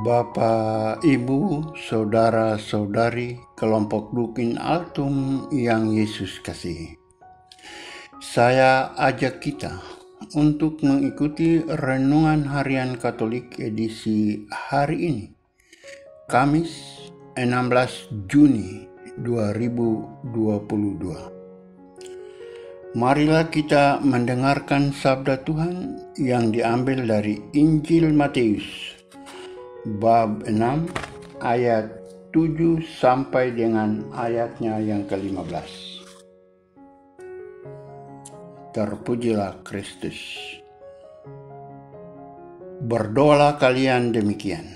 Bapak, Ibu, Saudara-saudari kelompok Dukin Altum yang Yesus kasihi. Saya ajak kita untuk mengikuti Renungan Harian Katolik edisi hari ini, Kamis 16 Juni 2022. Marilah kita mendengarkan sabda Tuhan yang diambil dari Injil Matius bab 6 ayat 7 sampai dengan ayatnya yang ke-15. Terpujilah Kristus. Berdoalah kalian demikian.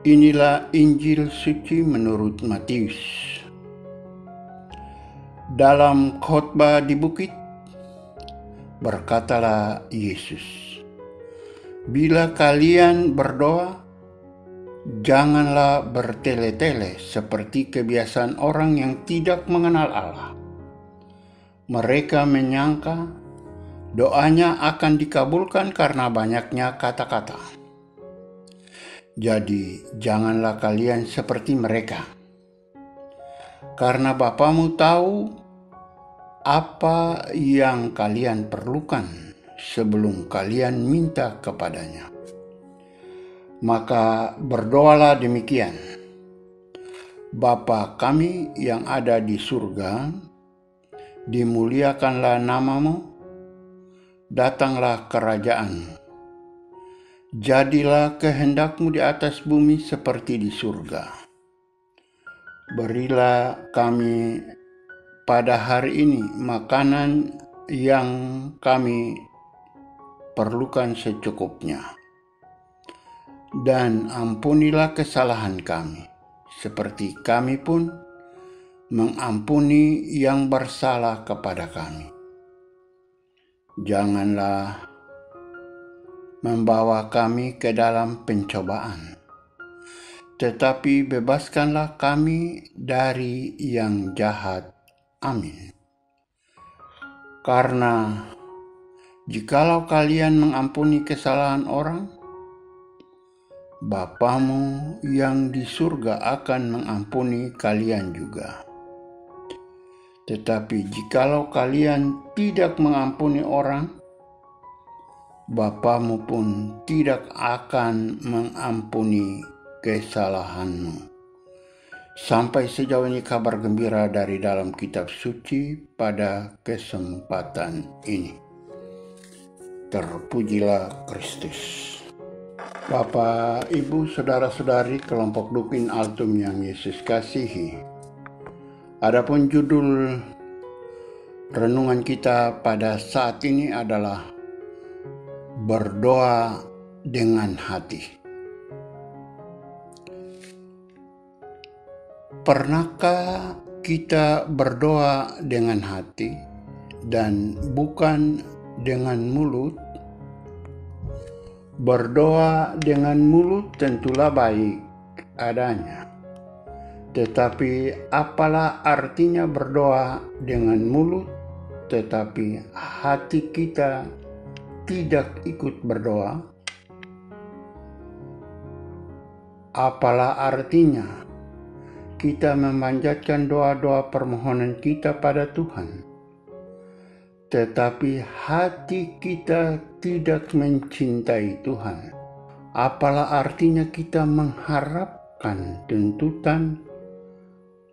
Inilah Injil suci menurut Matius. Dalam khotbah di bukit, berkatalah Yesus, "Bila kalian berdoa, janganlah bertele-tele seperti kebiasaan orang yang tidak mengenal Allah. Mereka menyangka doanya akan dikabulkan karena banyaknya kata-kata. Jadi janganlah kalian seperti mereka, karena Bapamu tahu apa yang kalian perlukan sebelum kalian minta kepadanya. Maka berdoalah demikian: Bapa kami yang ada di surga, dimuliakanlah namamu, datanglah kerajaanmu. Jadilah kehendakmu di atas bumi seperti di surga. Berilah kami pada hari ini makanan yang kami perlukan secukupnya. Dan ampunilah kesalahan kami, seperti kami pun mengampuni yang bersalah kepada kami. Janganlah membawa kami ke dalam pencobaan, tetapi bebaskanlah kami dari yang jahat. Amin. Karena jikalau kalian mengampuni kesalahan orang, Bapamu yang di surga akan mengampuni kalian juga. Tetapi jikalau kalian tidak mengampuni orang, Bapamu pun tidak akan mengampuni kesalahanmu." Sampai sejauh ini kabar gembira dari dalam kitab suci pada kesempatan ini. Terpujilah Kristus. Bapak, Ibu, Saudara-saudari kelompok Dukin Altum yang Yesus kasihi. Adapun judul renungan kita pada saat ini adalah berdoa dengan hati. Pernahkah kita berdoa dengan hati dan bukan dengan mulut? Berdoa dengan mulut tentulah baik adanya. Tetapi apalah artinya berdoa dengan mulut, tetapi hati kita tidak ikut berdoa? Apalah artinya kita memanjatkan doa-doa permohonan kita pada Tuhan, tetapi hati kita tidak mencintai Tuhan? Apalah artinya kita mengharapkan tuntutan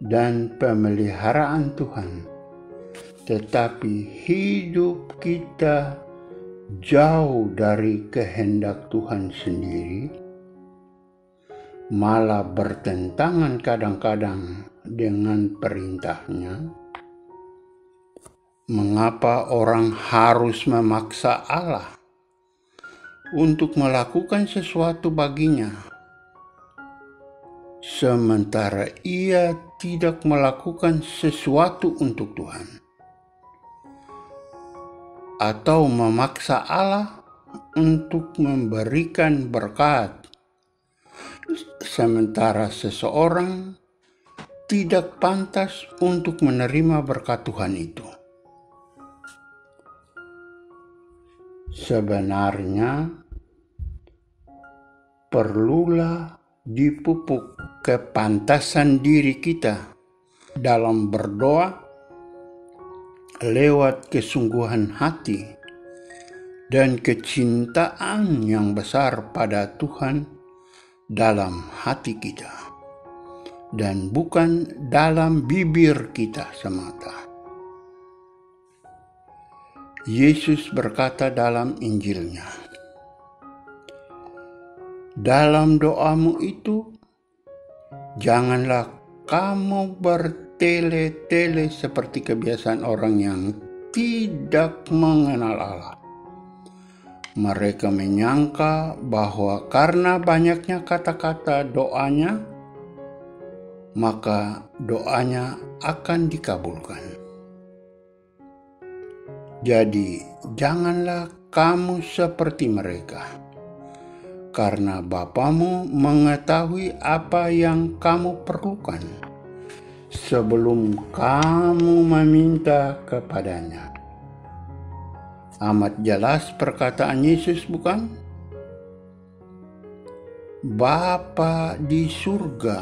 dan pemeliharaan Tuhan, tetapi hidup kita jauh dari kehendak Tuhan sendiri, malah bertentangan kadang-kadang dengan perintahnya? Mengapa orang harus memaksa Allah untuk melakukan sesuatu baginya, sementara ia tidak melakukan sesuatu untuk Tuhan? Atau memaksa Allah untuk memberikan berkat, sementara seseorang tidak pantas untuk menerima berkat Tuhan itu? Sebenarnya perlulah dipupuk kepantasan diri kita dalam berdoa lewat kesungguhan hati dan kecintaan yang besar pada Tuhan dalam hati kita, dan bukan dalam bibir kita semata. Yesus berkata dalam Injilnya, dalam doamu itu, janganlah kamu bertele-tele seperti kebiasaan orang yang tidak mengenal Allah. Mereka menyangka bahwa karena banyaknya kata-kata doanya, maka doanya akan dikabulkan. Jadi, janganlah kamu seperti mereka, karena Bapamu mengetahui apa yang kamu perlukan sebelum kamu meminta kepadanya. Amat jelas perkataan Yesus, bukan? Bapa di surga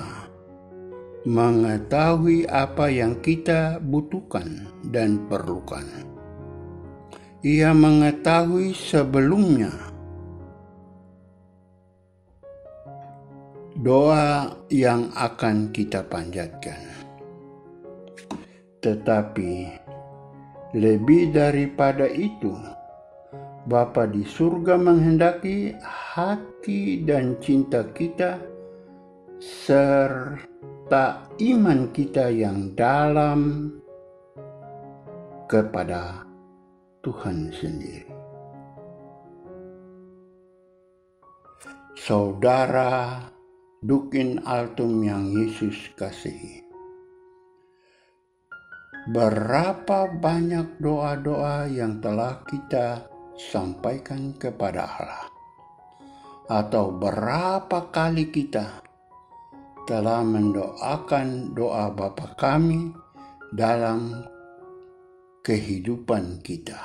mengetahui apa yang kita butuhkan dan perlukan. Ia mengetahui sebelumnya. Doa yang akan kita panjatkan. Tetapi lebih daripada itu, Bapa di surga menghendaki hati dan cinta kita serta iman kita yang dalam kepada Tuhan sendiri. Saudara Dukin Altum yang Yesus kasihi, berapa banyak doa-doa yang telah kita sampaikan kepada Allah, atau berapa kali kita telah mendoakan doa Bapa kami dalam kehidupan kita.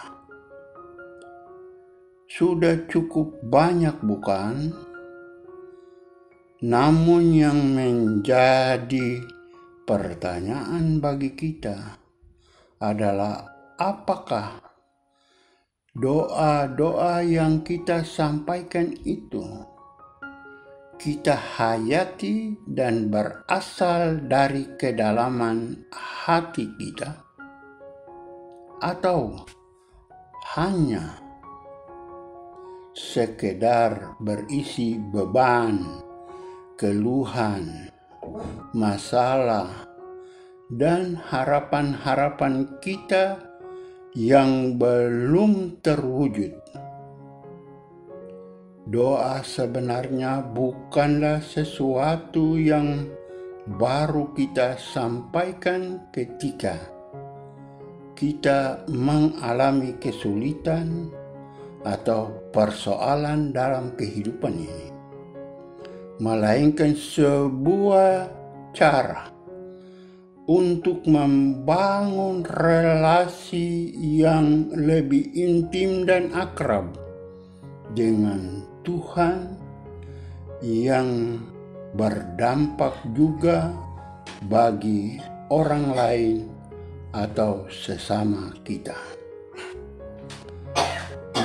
Sudah cukup banyak, bukan? Namun yang menjadi pertanyaan bagi kita adalah, apakah doa-doa yang kita sampaikan itu kita hayati dan berasal dari kedalaman hati kita, atau hanya sekedar berisi beban, keluhan, masalah, dan harapan-harapan kita yang belum terwujud. Doa sebenarnya bukanlah sesuatu yang baru kita sampaikan ketika kita mengalami kesulitan atau persoalan dalam kehidupan ini, melainkan sebuah cara untuk membangun relasi yang lebih intim dan akrab dengan Tuhan, yang berdampak juga bagi orang lain atau sesama kita.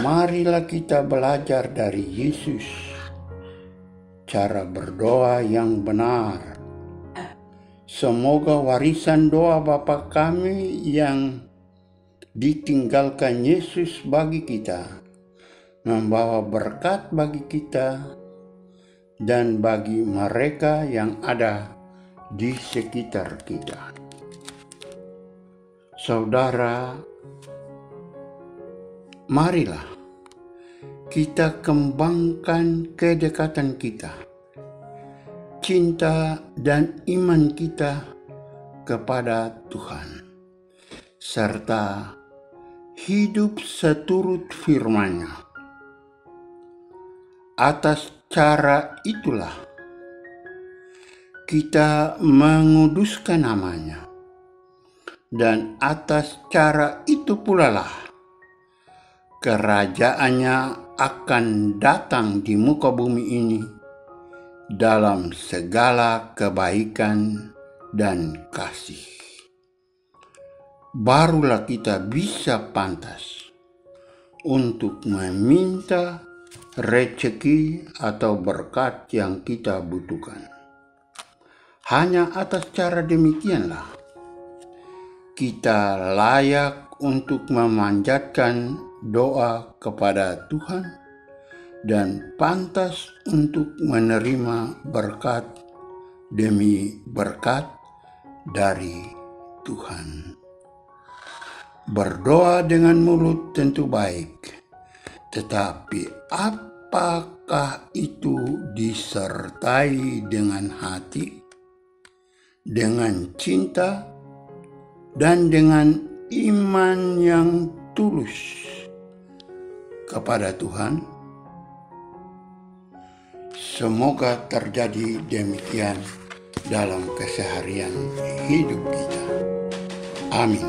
Marilah kita belajar dari Yesus cara berdoa yang benar. Semoga warisan doa Bapa kami yang ditinggalkan Yesus bagi kita membawa berkat bagi kita dan bagi mereka yang ada di sekitar kita. Saudara, marilah kita kembangkan kedekatan kita, cinta dan iman kita kepada Tuhan, serta hidup seturut firman-Nya. Atas cara itulah kita menguduskan nama-Nya, dan atas cara itu pula lah kerajaan-Nya akan datang di muka bumi ini dalam segala kebaikan dan kasih. Barulah kita bisa pantas untuk meminta rezeki atau berkat yang kita butuhkan. Hanya atas cara demikianlah kita layak untuk memanjatkan doa kepada Tuhan dan pantas untuk menerima berkat demi berkat dari Tuhan. Berdoa dengan mulut tentu baik, tetapi apakah itu disertai dengan hati, dengan cinta, dan dengan iman yang tulus kepada Tuhan? Semoga terjadi demikian dalam keseharian hidup kita. Amin.